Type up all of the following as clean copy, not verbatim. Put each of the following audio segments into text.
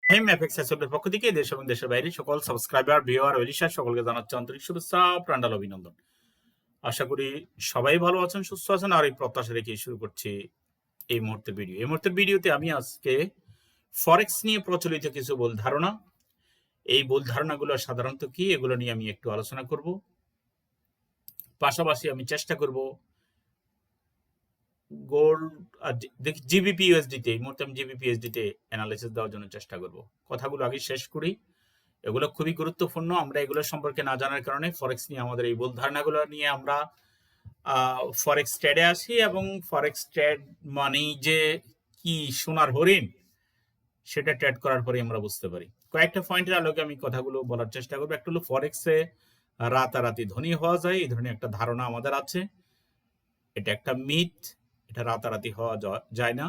FX এর পক্ষ থেকে দেশ এবং দেশের বাইরে সকল সাবস্ক্রাইবার ভিউয়ার ওয়েলিশা সকলকে জানাচ্ছি আন্তরিক শুভেচ্ছা প্রাণাল অভিনন্দন। আশা করি সবাই ভালো আছেন, সুস্থ আছেন। আর এই প্রত্যাশা রেখে শুরু করছি এই মুহূর্তের ভিডিওতে আমি আজকে ফরেক্স নিয়ে প্রচলিত কিছু ভুল ধারণা, এই ভুল ধারণাগুলো সাধারণত কি, এগুলো নিয়ে আমি একটু আলোচনা করব। পাশাপাশি আমি চেষ্টা করব গোল্ড জিবিপি ইউএসডিতে, এই মুহূর্তে আমি জিবিপি ইউএসডিতে অ্যানালাইসিস দেওয়ার জন্য চেষ্টা করব। কথাগুলো আগে শেষ করি, এগুলো খুবই গুরুত্বপূর্ণ। আমরা এগুলো সম্পর্কে না জানার কারণে ফরেক্স নিয়ে আমাদের এই ভুল ধারণাগুলো নিয়ে আমরা ফরেক্স ট্রেডে আসি, এবং ফরেক্স ট্রেড মানেই যে কি সোনার হরিণ, সেটা ট্রেড করার পরে আমরা বুঝতে পারি। কয়েকটা পয়েন্টের আলোকে আমি কথাগুলো বলার চেষ্টা করবো। একটা হলো ফরেক্সে রাতারাতি ধনী হওয়া যায়, এই ধরনের একটা ধারণা আমাদের আছে। এটা একটা মিথ, এটা রাতারাতি হওয়া যায় না,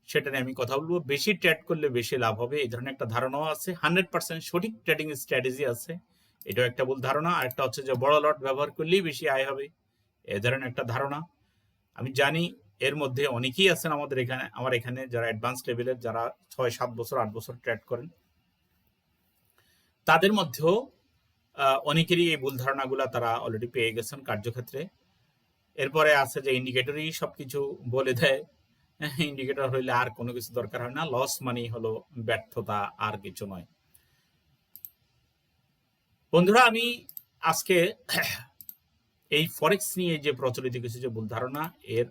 সেটা নিয়ে আমি কথা বলবো। বেশি ট্রেড করলে বেশি লাভ হবে, এই ধরনের একটা ধারণাও আছে। 100% সঠিক ট্রেডিং স্ট্র্যাটেজি আছে, এটাও একটা ভুল ধারণা। আর একটা হচ্ছে যে বড় লট ব্যবহার করলেই বেশি আয় হবে, এ ধরনের একটা ধারণা। আমি জানি এর মধ্যে অনেকেই আছেন আমার এখানে যারা অ্যাডভান্স লেভেলের, যারা 6-7 বছর 8 বছর ট্রেড করেন, তাদের মধ্যেও অনেকেরই এই ভুল ধারণাগুলা তারা অলরেডি পেয়ে গেছেন কার্যক্ষেত্রে। এরপরে আছে যে ইন্ডিকেটরই সবকিছু বলে দেয়, ইন্ডিকেটর হইলে আর কোনো কিছু দরকার হয় না। লস মানি হলো ব্যর্থতা, আর কিছু নয়। বন্ধুরা, আমি আজকে এই ফরেক্স নিয়ে যে প্রচলিত কিছু যে ভুল ধারণা, এর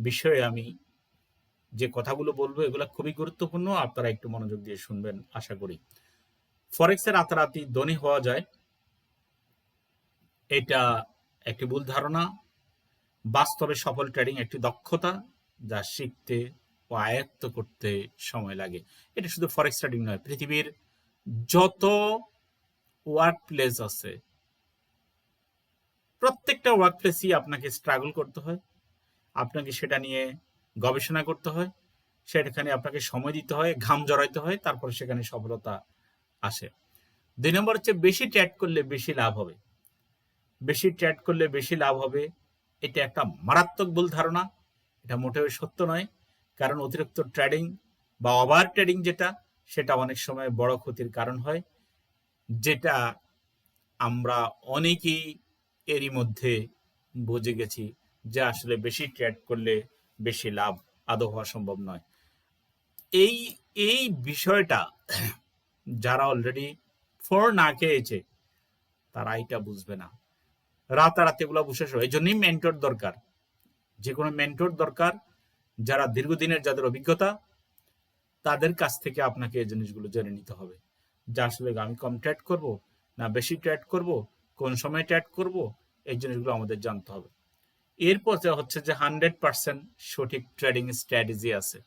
বিষয়ে আমি যে কথাগুলো বলবো এগুলো খুবই গুরুত্বপূর্ণ, আপনারা একটু মনোযোগ দিয়ে শুনবেন আশা করি। ফরেক্সে রাতারাতি ধনী হওয়া যায়, এটা একটি ভুল ধারণা। বাস্তবে সফল ট্রেডিং একটি দক্ষতা, যা শিখতে ও আয়ত্ত করতে সময় লাগে। এটা শুধু ফরেক্স ট্রেডিং নয়, পৃথিবীর যত ওয়ার্ক প্লেস আছে, প্রত্যেকটা ওয়ার্ক প্লেসই আপনাকে স্ট্রাগল করতে হয়, আপনাকে সেটা নিয়ে গবেষণা করতে হয়, সেখানে আপনাকে সময় দিতে হয়, ঘাম জড়াইতে হয়, তারপর সেখানে সফলতা আসে। 2 নম্বর হচ্ছে বেশি ট্রেড করলে বেশি লাভ হবে। বেশি ট্রেড করলে বেশি লাভ হবে, এটা একটা মারাত্মক ভুল ধারণা। এটা মোটেও সত্য নয়, কারণ অতিরিক্ত ট্রেডিং বা ওভার ট্রেডিং সেটা অনেক সময় বড় ক্ষতির কারণ হয়, যেটা আমরা অনেকেই এরই মধ্যে বুঝে গেছি যে আসলে বেশি ট্রেড করলে বেশি লাভ আদৌ হওয়া সম্ভব নয়। এই বিষয়টা যারা অলরেডি ফোর না খেয়েছে তারা এটা বুঝবে না। রাতারাতি এগুলো বুঝে, এই জন্যই মেন্টর দরকার, যে কোনো মেন্টর দরকার, যারা দীর্ঘদিনের, যাদের অভিজ্ঞতা, তাদের কাছ থেকে আপনাকে এই জিনিসগুলো জেনে নিতে হবে যে আসলে আমি কম ট্রেড করব না বেশি ট্রেড করব, কোন সময় ট্রেড করব, এই জিনিসগুলো আমাদের জানতে হবে। এরপর হচ্ছে যে 100% সঠিক ট্রেডিং স্ট্র্যাটেজি আছে।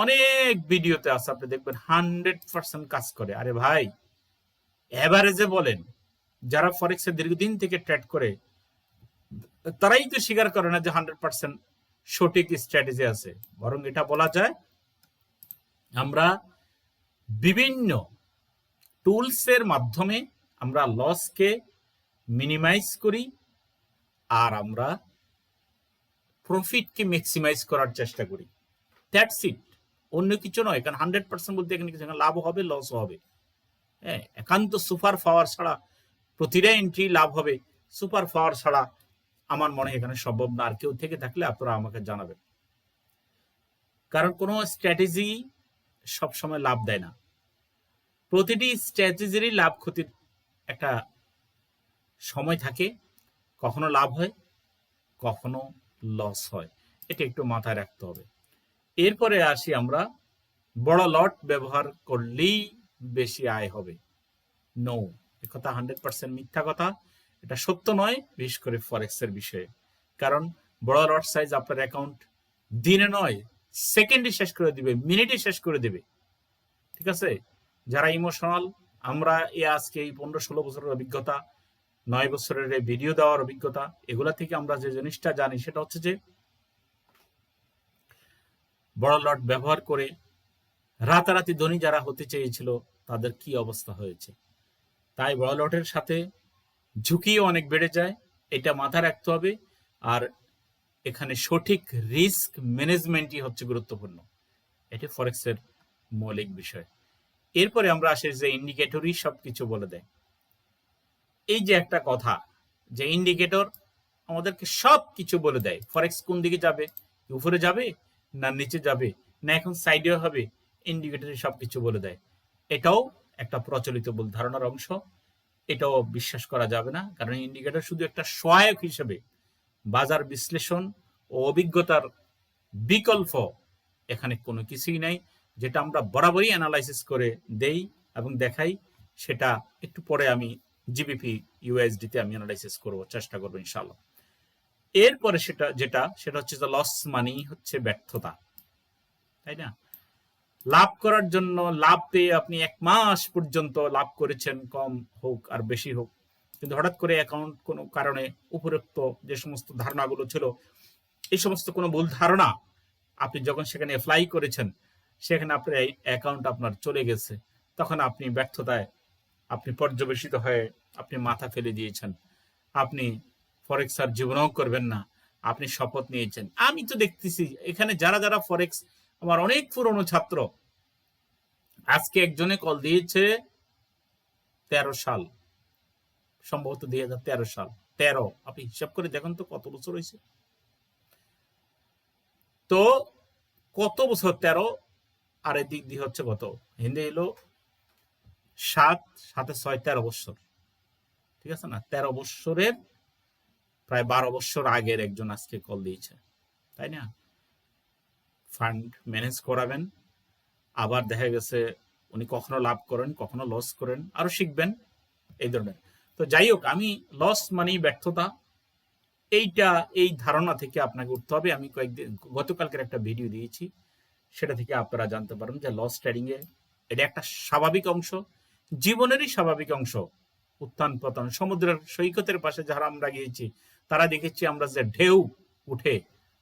অনেক ভিডিওতে আছে, আপনি দেখবেন 100% কাজ করে। আরে ভাই, এভারেজে বলেন, যারা ফরেক্সে দীর্ঘদিন থেকে ট্রেড করে তারাই তো স্বীকার করে না যে 100% সঠিক স্ট্র্যাটেজি আছে। বরং এটা বলা যায়, আমরা বিভিন্ন টুলসের মাধ্যমে আমরা লসকে মিনিমাইজ করি, আর আমরা প্রফিটকে ম্যাক্সিমাইজ করার চেষ্টা করি। দ্যাটস ইট, অন্য কিছু নয়। কারণ 100% বলতে এখানে কিছু লাভও হবে, লসও হবে। হ্যাঁ, একান্ত সুপার পাওয়ার ছাড়া প্রতিটা এন্ট্রি লাভ হবে, সুপার পাওয়ার ছাড়া আমার মনে হয় এখানে সম্ভব না। আর কেউ থেকে থাকলে আপনারা আমাকে জানাবেন, কারণ কোনো স্ট্র্যাটেজি সবসময় লাভ দেয় না। প্রতিটি স্ট্র্যাটেজিরই লাভ ক্ষতির একটা সময় থাকে, কখনো লাভ হয়, কখনো লস হয়, এটা একটু মাথায় রাখতে হবে। এরপরে আসি আমরা, বড় লট ব্যবহার করলেই বেশি আয় হবে। নো, এ কথা 100% মিথ্যা কথা, এটা সত্য নয়, বিশেষ করে ফরেক্সের বিষয়ে। কারণ বড় লট সাইজ আপনার অ্যাকাউন্ট দিনে নয় সেকেন্ডে শেষ করে দিবে, মিনিটে শেষ করে দিবে। ঠিক আছে, যারা ইমোশনাল, আমরা আজকে এই 15-16 বছরের অভিজ্ঞতা, 9 বছরের ভিডিও দেওয়ার অভিজ্ঞতা, এগুলা থেকে আমরা যে জিনিসটা জানি সেটা হচ্ছে যে বড় লট ব্যবহার করে রাতারাতি ধনী যারা হতে চেয়েছিল তাদের কি অবস্থা হয়েছে। তাই বড় লটের সাথে ঝুঁকিও অনেক বেড়ে যায়, এটা মাথায় রাখতে হবে। আর এখানে সঠিক রিস্ক ম্যানেজমেন্টই হচ্ছে গুরুত্বপূর্ণ, এটি ফরেক্সের মৌলিক বিষয়। এরপরে আমরা আসি যে ইন্ডিকেটরই সবকিছু বলে দেয়। এই যে একটা কথা যে ইন্ডিকেটর আমাদেরকে সব কিছু বলে দেয়, ফরেক্স কোন দিকে যাবে, উপরে যাবে না নিচে যাবে না এখন সাইডেও হবে, ইন্ডিকেটরই সবকিছু বলে দেয়। এটাও একটা প্রচলিত ভুল ধারণার অংশ। এটাও বিশ্বাস করা যাবে না, কারণ ইন্ডিকেটর শুধু একটা সহায়ক হিসেবে, বাজার বিশ্লেষণ ও অভিজ্ঞতার বিকল্প এখানে কোনো কিছুই নাই। যেটা আমরা বরাবরই অ্যানালাইসিস করে দেই এবং দেখাই, সেটা একটু পরে আমি জিবিপি ইউএসডিতে আমি অ্যানালাইসিস করব, চেষ্টা করবো ইনশাআল্লাহ। এরপরে সেটা হচ্ছে যে লস মানি হচ্ছে ব্যর্থতা, তাই না? লাভ করার জন্য, লাভ পেয়ে আপনি 1 মাস পর্যন্ত লাভ করেছেন, কম হোক আর বেশি হোক, কিন্তু হঠাৎ করে অ্যাকাউন্ট কোনো কারণে উপরোক্ত যে সমস্ত ধারণাগুলো ছিল, এই সমস্ত কোনো ভুল ধারণা আপনি যখন সেখানে অ্যাপ্লাই করেছেন, সেখানে আপনার অ্যাকাউন্ট আপনার চলে গেছে, তখন আপনি ব্যর্থতায় আপনি পর্যবেসিত হয়ে আপনি মাথা ফেলে দিয়েছেন। আপনি ফরেক্স আর জীবনেও করবেন না, আপনি শপথ নিয়েছেন। আমি তো দেখতেছি এখানে যারা যারা ফরেক্স, আমার অনেক পুরনো ছাত্র, আজকে একজনে কল দিয়েছে 13 সাল, সম্ভবত 2013 সাল। 13, আপনি হিসাব করে দেখুন তো কত বছর হয়েছে। তো কত বছর 13 আর এদিক দিয়ে হচ্ছে কত, হিন্দি এলো 7, 7 6 13 বছর, ঠিক আছে না? 13 বছরের প্রায় 12 বছর আগের একজন আজকে কল দিয়েছে, তাই না? ফান্ড ম্যানেজ করাবেন, আবার দেখা গেছে উনি কখনো লাভ করেন, কখনো লস করেন, আরো শিখবেন এই ধরনের। তো যাই হোক, আমি লস মানেই ব্যর্থতা, এই ধারণা থেকে আপনাকে উঠতে হবে। আমি কয়েকদিন গতকালকের একটা ভিডিও দিয়েছি, সেটা থেকে আপনারা জানতে পারেন যে লস ট্রেডিং এ এটা একটা স্বাভাবিক অংশ, জীবনেরই স্বাভাবিক অংশ। উত্থান পতন, সমুদ্রের সৈকতের পাশে যারা আমরা গিয়েছি, তারা দেখেছি আমরা যে ঢেউ উঠে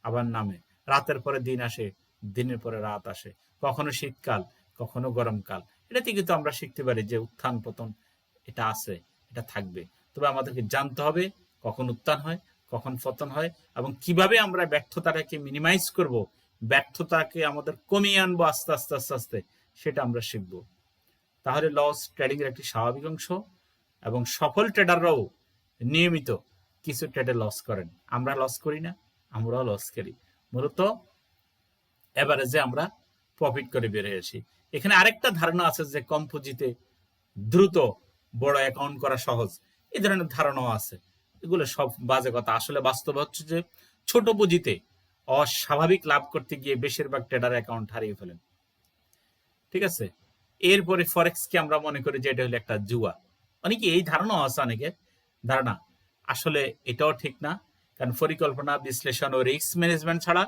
আবার নামে, রাতের পরে দিন আসে, দিনের পরে রাত আসে, কখনো শীতকাল, কখনো গরমকাল। এটা থেকে তো আমরা শিখতে পারি যে উত্থান পতন এটা আছে, এটা থাকবে। তবে আমাদেরকে জানতে হবে কখন উত্থান হয়, কখন পতন হয়, এবং কিভাবে আমরা ব্যর্থতাটাকে মিনিমাইজ করব, ব্যর্থতাকে আমাদের কমিয়ে আনবো আস্তে আস্তে আস্তে আস্তে, সেটা আমরা শিখবো। তাহলে লস ট্রেডিং এর একটি স্বাভাবিক অংশ, এবং সফল ট্রেডাররাও নিয়মিত কিছু ট্রেডে লস করেন। আমরা লস করি না, আমরাও লস করি, মূলত এভারেজে আমরা প্রফিট করে বের হয়ে আসি। এখানে আরেকটা ধারণা আছে যে কম পুঁজিতে দ্রুত বড় অ্যাকাউন্ট করা সহজ, এই ধরনের ধারণাও আছে। এগুলো সব বাজে কথা। আসলে বাস্তব হচ্ছে যে ছোট পুঁজিতে অস্বাভাবিক লাভ করতে গিয়ে বেশিরভাগ ট্রেডার অ্যাকাউন্ট হারিয়ে ফেলেন, ঠিক আছে? এরপরে ফরেক্স কে আমরা মনে করি যে এটা হলো একটা জুয়া। অনেকে এই ধারণা আছে, অনেকে ধারণা, আসলে এটাও ঠিক না। কারণ পরিকল্পনা, বিশ্লেষণ ও রিস্ক ম্যানেজমেন্ট ছাড়া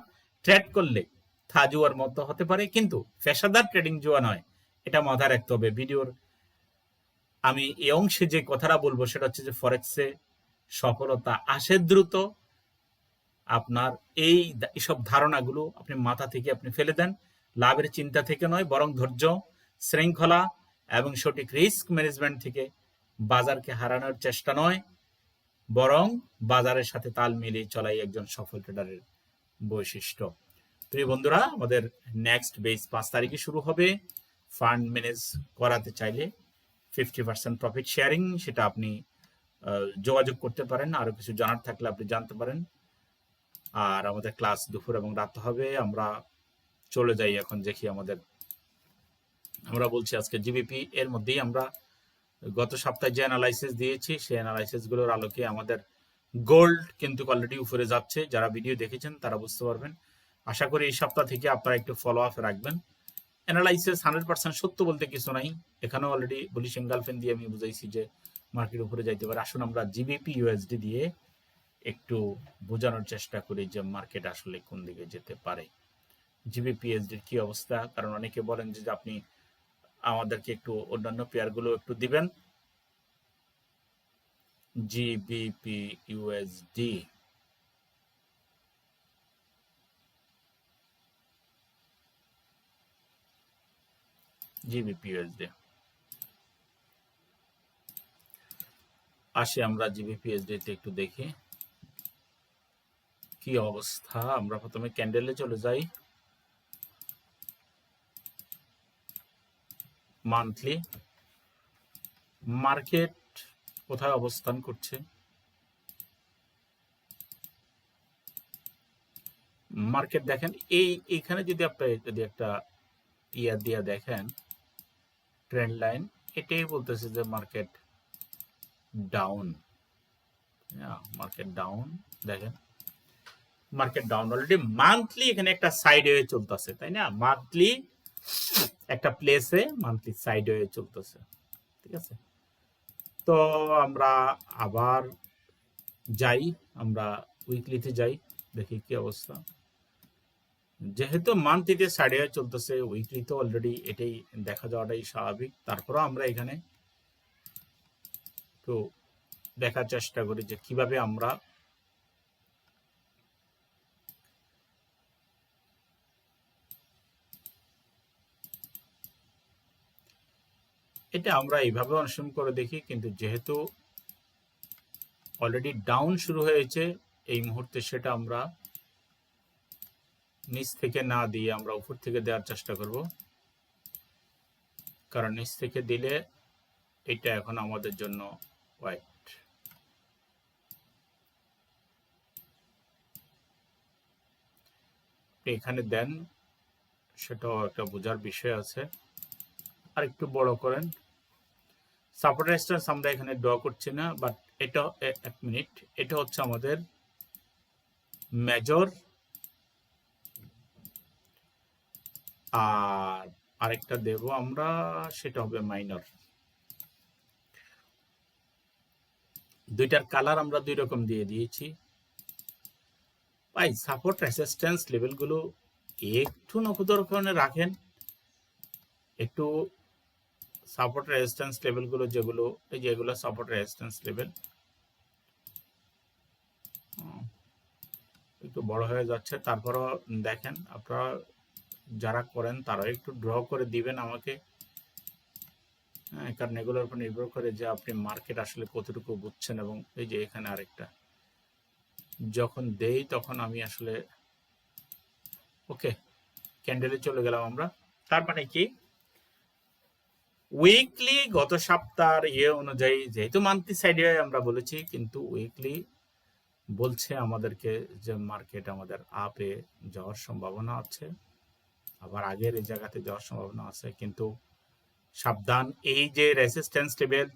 ট্রেড করলে তা জুয়ার মতো হতে পারে, কিন্তু পেশাদার ট্রেডিং জুয়া নয়, এটা মাথায় রাখতে হবে। ভিডিওর আমি এই অংশে যে কথাটা বলবো সেটা হচ্ছে যে ফরেক্সে সফলতা আসে দ্রুত। আপনার এইসব ধারণাগুলো আপনি মাথা থেকে আপনি ফেলে দেন। লাভের চিন্তা থেকে নয়, বরং ধৈর্য, শৃঙ্খলা এবং সঠিক রিস্ক ম্যানেজমেন্ট থেকে। বাজারকে হারানোর চেষ্টা নয়, বরং বাজারের সাথে তাল মিলিয়ে চলাই একজন সফল ট্রেডারের বৈশিষ্ট্য। প্রিয় বন্ধুরা, আমাদের নেক্সট বেস 5 তারিখে শুরু হবে। ফান্ড ম্যানেজ করাতে চাইলে 50% প্রফিট শেয়ারিং, সেটা আপনি যোগাযোগ করতে পারেন। আরো কিছু জানার থাকলে আপনি জানতে পারেন। আর আমাদের ক্লাস দুপুর এবং রাত হবে। আমরা চলে যাই এখন, দেখি আমরা বলছি আজকে জিবিপি এর মধ্যেই আমরা গত সপ্তাহে যে অ্যানালাইসিস দিয়েছি, সেই অ্যানালাইসিস গুলোর আলোকে আমাদের গোল্ড কিন্তু অলরেডি উপরে যাচ্ছে। যারা ভিডিও দেখেছেন তারা বুঝতে পারবেন। আশা করি এই সপ্তাহ থেকে আপনারা একটু ফলো আপ রাখবেন। অ্যানালাইসিস 100% সত্য বলতে কিছু নাই। এখানেও অলরেডি বুলিশ এঙ্গালফেন দিয়ে আমি বুঝাইছি যে মার্কেট উপরে যাইতে পারে। আসুন আমরা জিবিপি ইউএসডি দিয়ে একটু বোঝানোর চেষ্টা করি যে মার্কেট আসলে কোন দিকে যেতে পারে। জিবিপি ইউএসডির কি অবস্থা? কারণ অনেকে বলেন যে আপনি আমাদেরকে একটু অন্যান্য পেয়ারগুলো একটু দিবেন। জিবিপি ইউএসডি, জিবিপি ইউএসডি আসি আমরা জিবিপি ইউএসডি তে একটু দেখি কি অবস্থা। আমরা প্রথমে ক্যান্ডেলে চলে যাই। মান্থলি মার্কেট কোথায় অবস্থান করছে, মার্কেট দেখেন এইখানে যদি আপনি যদি একটা ইয়ার দিয়ে দেখেন ট্রেন্ড লাইন, এটাই বলতেছে যে মার্কেট ডাউন। মার্কেট ডাউন, দেখেন মার্কেট ডাউন অলরেডি মান্থলি এখানে একটা সাইড ওয়ে চলতেছে, তাই না? মান্থলি একটা প্লেসে মান্থলি সাইড ওয়ে চলতেছে, ঠিক আছে। তো আমরা আবার যাই, আমরা উইকলিতে যাই, দেখি কি অবস্থা। যেহেতু মান্থলিতে সাইড ওয়ে চলতেছে, উইকলি তো অলরেডি এটাই দেখা যাওয়াটাই স্বাভাবিক। তারপরেও আমরা এখানে একটু দেখার চেষ্টা করি যে কিভাবে আমরা এটা আমরা এইভাবে অনুসরণ করে দেখি। কিন্তু যেহেতু অলরেডি ডাউন শুরু হয়েছে এই মুহূর্তে, সেটা আমরা নিচ থেকে না দিয়ে আমরা উপর থেকে দেওয়ার চেষ্টা করব, কারণ নিচ থেকে দিলে এটা এখন আমাদের জন্য হোয়াইট। এখানে দেন, সেটাও একটা বোঝার বিষয় আছে। আর একটু বড় করেন। সাপোর্ট রেজিস্ট্যান্স আমরা এখানে ড্র করছি না, বাট এটা এক মিনিট, এটা হচ্ছে আমাদের মেজর, আর আরেকটা দেব আমরা, সেটা হবে মাইনর। দুইটার কালার আমরা দুই রকম দিয়ে দিয়েছি। ভাই সাপোর্ট রেজিস্ট্যান্স লেভেলগুলো একটু নখদর্পণে রাখেন, একটু সাপোর্ট রেজিস্ট্যান্স লেভেলগুলো যেগুলো, এই যে এগুলো সাপোর্ট রেজিস্ট্যান্স লেভেল, একটু বড় হয়ে যাচ্ছে। তারপরও দেখেন, আপনারা যারা করেন তারাও একটু ড্র করে দিবেন আমাকে, কারণ এগুলোর উপর নির্ভর করে যে আপনি মার্কেট আসলে কতটুকু বুঝছেন। এবং এই যে এখানে আরেকটা যখন দেই তখন আমি আসলে ওকে ক্যান্ডেলে চলে গেলাম আমরা। তার মানে কি, উইকলি গত সপ্তাহের ইয়ে অনুযায়ী, যেহেতু মান্থলি সাইডে আমরা বলেছি, কিন্তু উইকলি বলছে আমাদেরকে যে মার্কেট আমাদের আপে যাওয়ার সম্ভাবনা আছে, আবার আগের এই জায়গাতে যাওয়ার সম্ভাবনা আছে। কিন্তু সাবধান, এই যে রেসিস্ট্যান্স লেভেল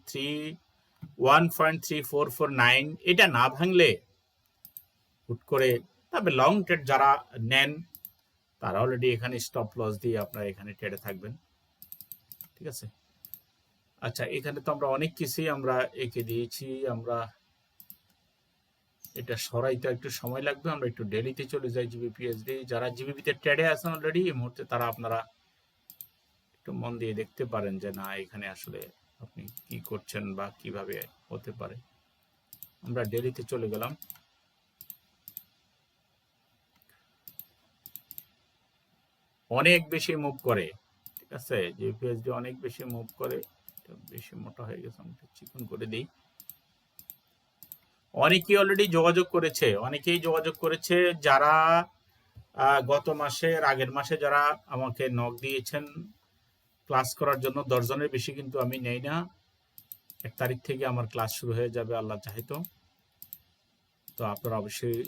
1.3449 এটা না ভাঙলে হুট করে, তবে লং ট্রেড যারা নেন তারা অলরেডি এখানে স্টপ লস দিয়ে আপনারা এখানে ট্রেডে থাকবেন, ঠিক আছে। আচ্ছা, এখানে তো আমরা অনেক কিছুই আমরা এঁকে দিয়েছি, আমরা এটা সরাইতে একটু সময় লাগবে। আমরা একটু ডেলিতে চলে যাই, জিবিপিএসডি। যারা জিবিপিতে ট্রেডে আছেন অলরেডি এই মুহূর্তে, তারা আপনারা একটু মন দিয়ে দেখতে পারেন যে না এখানে আসলে আপনি কি করছেন বা কিভাবে হতে পারে। আমরা ডেলিতে চলে গেলাম। অনেক বেশি মুভ করে, ঠিক আছে, জিবিপিএসডি অনেক বেশি মুভ করে। বেশি মোটা হয়ে গেছে, আমি চিকন করে দিই। অনেকেই অলরেডি যোগাযোগ করেছে, অনেকেই যোগাযোগ করেছে যারা গত মাসের আগের মাসে যারা আমাকে নক দিয়েছেন ক্লাস করার জন্য। 10 জনের বেশি কিন্তু আমি নেই না। 1 তারিখ থেকে আমার ক্লাস শুরু হয়ে যাবে আল্লাহ চাহিত। তো আপনারা অবশ্যই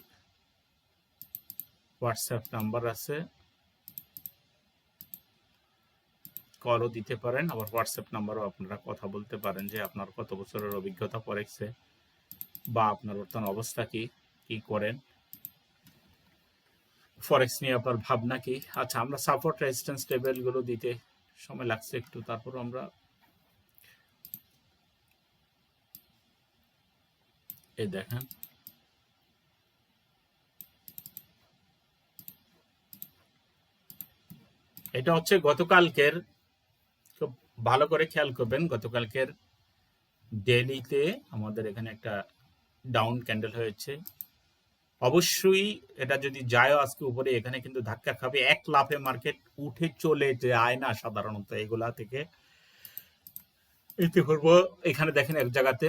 হোয়াটসঅ্যাপ নাম্বার আছে, কলও দিতে পারেন, আবার হোয়াটসঅ্যাপ নাম্বারও আপনারা কথা বলতে পারেন যে আপনার কত বছরের অভিজ্ঞতা ফরেক্সে, বা আপনার বর্তমান অবস্থা কি, কি করেন, ফরেক্স নিয়ে আপনার ভাবনা কি। আচ্ছা, আমরা সাপোর্ট রেজিস্ট্যান্স লেভেলগুলো দিতে সময় লাগছে একটু, তারপর আমরা এই দেখেন এটা হচ্ছে গতকালকের, খুব ভালো করে খেয়াল করবেন, গতকালকের ডেলিতে আমাদের এখানে একটা ডাউন ক্যান্ডেল হয়েছে। অবশ্যই এটা যদি যায় আজকে উপরে, এখানে কিন্তু ধাক্কা খাবে, এক লাফে মার্কেট উঠে চলে যায় না সাধারণত এগুলা থেকে। ইতিপূর্ব এখানে দেখেন এক জায়গাতে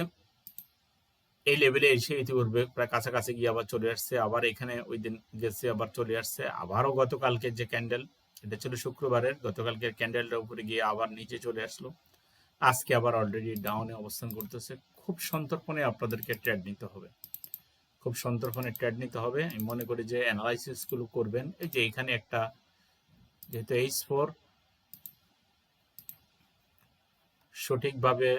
এই লেভেলে এসে ইতিপূর্বে প্রায় কাছাকাছি গিয়ে আবার চলে আসছে, আবার এখানে ওই দিন গেছে আবার চলে আসছে, আবারও গতকালকে যে ক্যান্ডেল এটা ছিল শুক্রবারের, গতকালকে ক্যান্ডেলটা উপরে গিয়ে আবার নিচে চলে আসলো, আজকে আবার অলরেডি ডাউনে অবস্থান করতেছে। খুব সন্তর্পণে আপনাদেরকে ট্রেড নিতে হবে, খুব সন্তর্পণে ট্রেড নিতে হবে। আমি মনে করি যে অ্যানালাইসিস গুলো করবেন। এই যে এখানে একটা, যেহেতু H4 সঠিকভাবে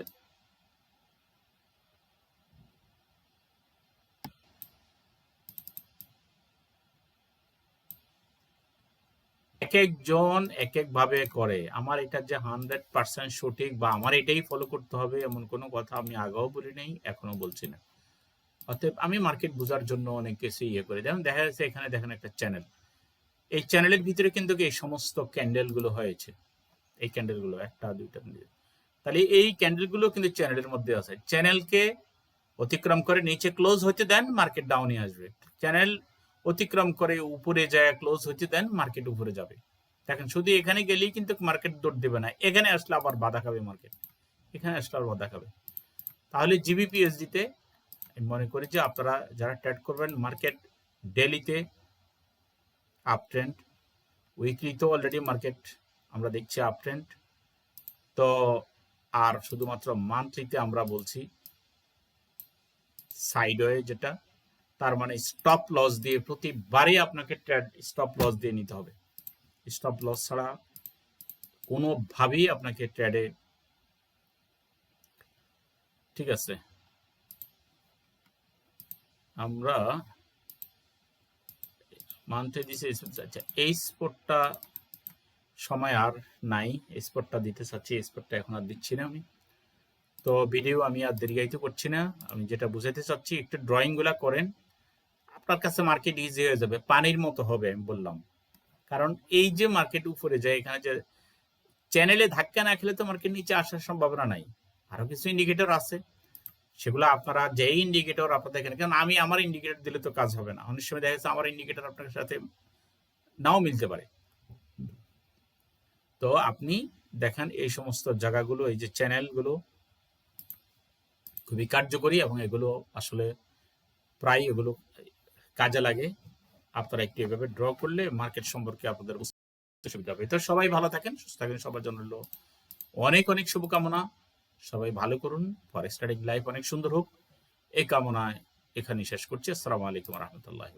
এক একজন এক এক ভাবে করে, আমার এটা যে 100% সঠিক বা আমার এটাই ফলো করতে হবে এমন কোনো কথা আমি আগেও বলি নাই, এখনো বলছি না। অতএব আমি মার্কেট বোঝার জন্য অনেক কিছু ইয়ে করি। যেমন দেখা যাচ্ছে এখানে দেখেন একটা চ্যানেল, এই চ্যানেলের ভিতরে কিন্তু এই সমস্ত ক্যান্ডেল গুলো হয়েছে, এই ক্যান্ডেল গুলো একটা দুইটা, তাহলে এই ক্যান্ডেল গুলো কিন্তু চ্যানেলের মধ্যে আছে। চ্যানেলকে অতিক্রম করে নিচে ক্লোজ হতে দেন, মার্কেট ডাউনে আসবে। চ্যানেল অতিক্রম করে উপরে যায় ক্লোজ হতে দেন, মার্কেট উপরে যাবে। দেখেন শুধু এখানে গেলেই কিন্তু মার্কেট দৌড় দেবে না, এখানে আসলে আবার বাধা খাবে মার্কেট, এখানে আসলে আবার বাধা খাবে। তাহলে জিবিপিএসডিতে মনে করি যে আপনারা যারা ট্রেড করবেন, মার্কেট ডেলিতে আপ ট্রেন্ড, উইকলি তো অলরেডি মার্কেট আমরা দেখছি আপ ট্রেন্ড, তো আর শুধুমাত্র মান্থলিতে আমরা বলছি সাইডওয়ে, যেটা তার মানে স্টপ লস দিয়ে প্রতিবারই আপনাকে ট্রেড স্টপ লস দিয়ে নিতে হবে। স্টপ লস ছাড়া কোনোভাবেই আপনাকে ট্রেডে, ঠিক আছে। আমরা মান্থে দিছি, আচ্ছা এই স্পটটা সময় আর নাই, স্পটটা দিতে চাচ্ছি, স্পটটা এখন আর দিচ্ছি না আমি। তো ভিডিও আমি আর দীর্ঘায়িত করছি না, আমি যেটা বুঝাইতে চাচ্ছি একটু ড্রয়িং গুলা করেন, আপনার কাছে মার্কেট ইজি হয়ে যাবে, পানির মতো হবে আমি বললাম। কারণ এই যে মার্কেট উপরে যায়, এখানে যে চ্যানেলে ধাক্কা না খেলে তো মার্কেট নিচে আসার সম্ভাবনা নাই। আরো কিছু ইন্ডিকেটর আছে, সেগুলো আপনারা যেই ইন্ডিকেটর আপনারা দেখেন, কারণ আমি আমার ইন্ডিকেটর দিলে তো কাজ হবে না, অনেক সময় দেখা যাচ্ছে আমার ইন্ডিকেটর আপনার সাথে নাও মিলতে পারে। তো আপনি দেখেন এই সমস্ত জায়গাগুলো, এই যে চ্যানেলগুলো খুবই কার্যকরী এবং এগুলো আসলে প্রায় এগুলো কাজে লাগে। আপনারা একটু এভাবে ড্র করলে মার্কেট সম্পর্কে আপনাদের বুঝতে সুবিধা হবে। তো সবাই ভালো থাকেন, সুস্থ থাকেন, সবার জন্য অনেক অনেক শুভকামনা। সবাই ভালো করুন, ফরেক্স ট্রেডিং লাইফ অনেক সুন্দর হোক, এই কামনায় এখানেই শেষ করছি। আসসালামু আলাইকুম রহমতুল্লাহ।